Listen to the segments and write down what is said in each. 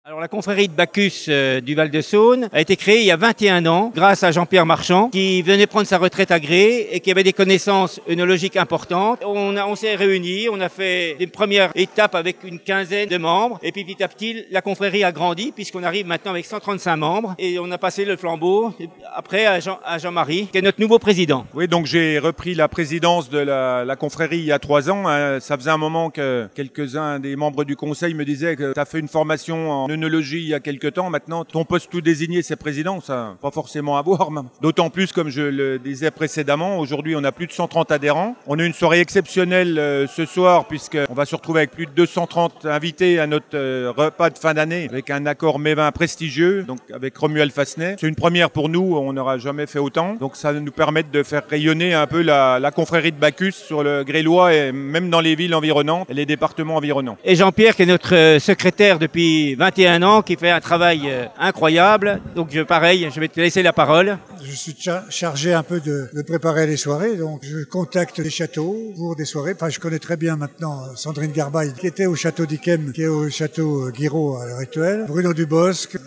Alors la confrérie de Bacchus du Val-de-Saône a été créée il y a 21 ans grâce à Jean-Pierre Marchand qui venait prendre sa retraite à Gré et qui avait des connaissances œnologiques importantes. On s'est réunis, on a fait des premières étapes avec une quinzaine de membres et puis petit à petit la confrérie a grandi puisqu'on arrive maintenant avec 135 membres et on a passé le flambeau après à Jean-Marie qui est notre nouveau président. Oui, donc j'ai repris la présidence de la confrérie il y a 3 ans. Ça faisait un moment que quelques-uns des membres du conseil me disaient que tu as fait une formation en œnologie il y a quelques temps. Maintenant, ton poste tout désigné, c'est président. Ça n'a pas forcément à voir. D'autant plus, comme je le disais précédemment, aujourd'hui, on a plus de 130 adhérents. On a une soirée exceptionnelle ce soir puisqu'on va se retrouver avec plus de 230 invités à notre repas de fin d'année avec un accord Mévin prestigieux, donc avec Romuald Fassenet. C'est une première pour nous, on n'aura jamais fait autant. Donc ça va nous permettre de faire rayonner un peu la confrérie de Bacchus sur le Grélois et même dans les villes environnantes et les départements environnants. Et Jean-Pierre qui est notre secrétaire depuis 21 ans, qui fait un travail incroyable. Donc pareil, je vais te laisser la parole. Je suis chargé un peu de préparer les soirées, donc je contacte les châteaux pour des soirées. Enfin, je connais très bien maintenant Sandrine Garbaille, qui était au château d'Yquem, qui est au château Guiraud à l'heure actuelle, Bruno Dubosc,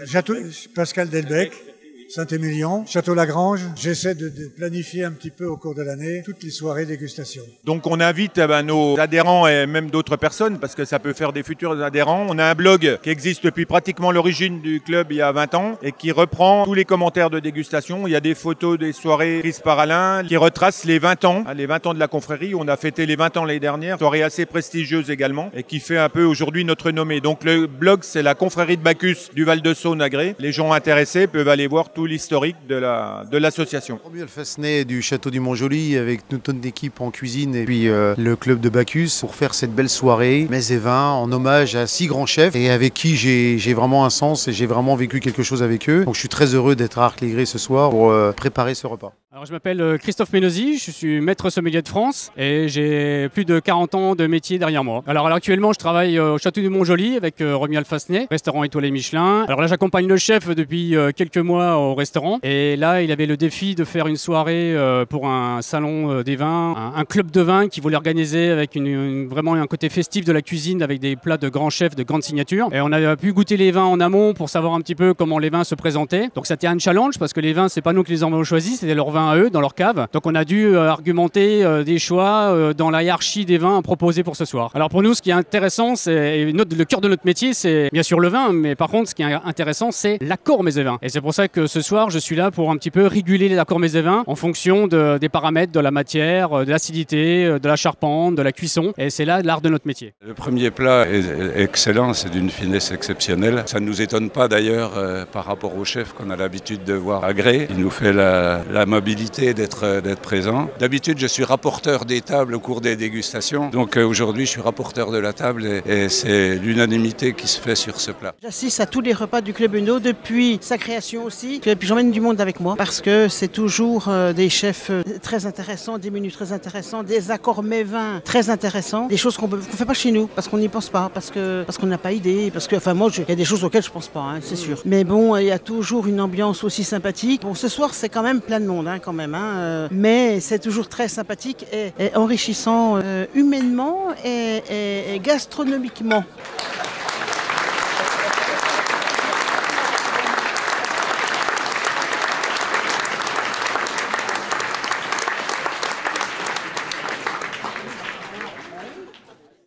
Pascal Delbecq, Saint-Émilion, Château-Lagrange. J'essaie de planifier un petit peu au cours de l'année toutes les soirées dégustation. Donc on invite nos adhérents et même d'autres personnes parce que ça peut faire des futurs adhérents. On a un blog qui existe depuis pratiquement l'origine du club il y a 20 ans et qui reprend tous les commentaires de dégustation. Il y a des photos des soirées prises par Alain qui retracent les 20 ans de la confrérie. On a fêté les 20 ans l'année dernière, soirée assez prestigieuse également et qui fait un peu aujourd'hui notre nommée. Donc le blog c'est la confrérie de Bacchus du Val-de-Saône à Gré. Les gens intéressés peuvent aller voir tout l'historique de l'association. Romuald Fassenet du château du Mont-Joli avec toute notre équipe en cuisine et puis le club de Bacchus pour faire cette belle soirée mets et vins en hommage à 6 grands chefs et avec qui j'ai vraiment un sens et j'ai vraiment vécu quelque chose avec eux. Donc je suis très heureux d'être à Arc-les-Grès ce soir pour préparer ce repas. Alors je m'appelle Christophe Ménosy, je suis maître sommelier de France et j'ai plus de 40 ans de métier derrière moi. Alors actuellement je travaille au château du Mont-Joli avec Romuald Fassenet, restaurant étoilé Michelin. Alors là j'accompagne le chef depuis quelques mois au restaurant et là il avait le défi de faire une soirée pour un salon des vins, un club de vin qui voulait organiser avec vraiment un côté festif de la cuisine avec des plats de grands chefs de grande signature. Et on a pu goûter les vins en amont pour savoir un petit peu comment les vins se présentaient. Donc c'était un challenge parce que les vins c'est pas nous qui les avons choisis, c'était leurs vins à eux dans leur cave. Donc on a dû argumenter des choix dans la hiérarchie des vins proposés pour ce soir. Alors pour nous ce qui est intéressant, c'est le cœur de notre métier, c'est bien sûr le vin, mais par contre ce qui est intéressant c'est l'accord mets et vins. Et c'est pour ça que ce soir je suis là pour un petit peu réguler les accords mets et vins en fonction des paramètres de la matière, de l'acidité, de la charpente, de la cuisson. Et c'est là l'art de notre métier. Le premier plat est excellent, c'est d'une finesse exceptionnelle. Ça ne nous étonne pas d'ailleurs par rapport au chef qu'on a l'habitude de voir à Gré. Il nous fait l'amabilité d'être présent. D'habitude, je suis rapporteur des tables au cours des dégustations. Donc aujourd'hui, je suis rapporteur de la table et c'est l'unanimité qui se fait sur ce plat. J'assiste à tous les repas du Club Œno depuis sa création aussi. Et puis j'emmène du monde avec moi parce que c'est toujours des chefs très intéressants, des menus très intéressants, des accords mets vins très intéressants, des choses qu'on ne fait pas chez nous parce qu'on n'y pense pas, parce qu'on n'a pas idée, enfin moi il y a des choses auxquelles je pense pas, c'est sûr. Mais bon, il y a toujours une ambiance aussi sympathique. Bon, ce soir c'est quand même plein de monde quand même. Mais c'est toujours très sympathique et enrichissant humainement et gastronomiquement.